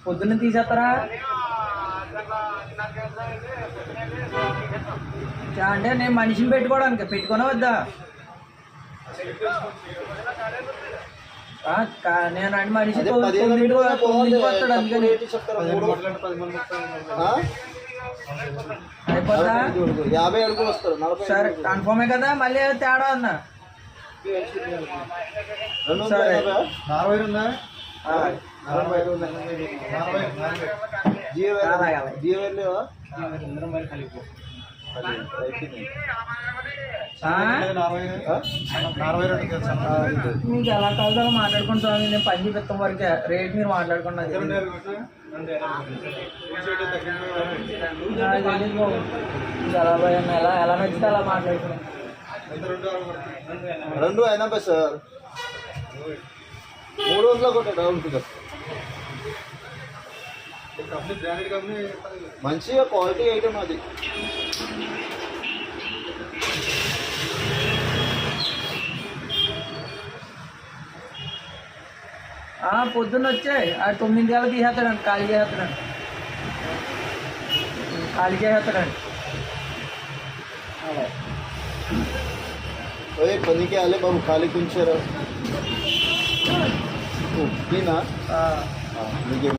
పొద్దున్న తీసేస్తారా? అంటే నేను మనిషిని పెట్టుకోవడానికి పెట్టుకునే వద్దా? నేను అంటే మనిషి 9కి వస్తాడు అందుకని అయిపోతా. 50 అడుగులు వస్తారు. సరే కన్ఫర్మే కదా? మళ్ళీ తేడా అన్నా సరే. మీకు ఎలా కావాలో అలా మాట్లాడుకుంటాను. నేను పని చూపిస్తాం వరకే రేట్ మీరు మాట్లాడుకున్నది. ఎలా నచ్చితే అలా మాట్లాడుకున్నాం. 280 సార్. 300 కొట్టే డౌన్ ఫిగర్. మంచిగా క్వాలిటీ ఐటమ్ అది. పొద్దున్న వచ్చాయి 9 గంటలకు తీసేస్తాడండి. ఖాళీ చేసేస్తాడండి. अरे पनी के आले बाबू खाली कुंचर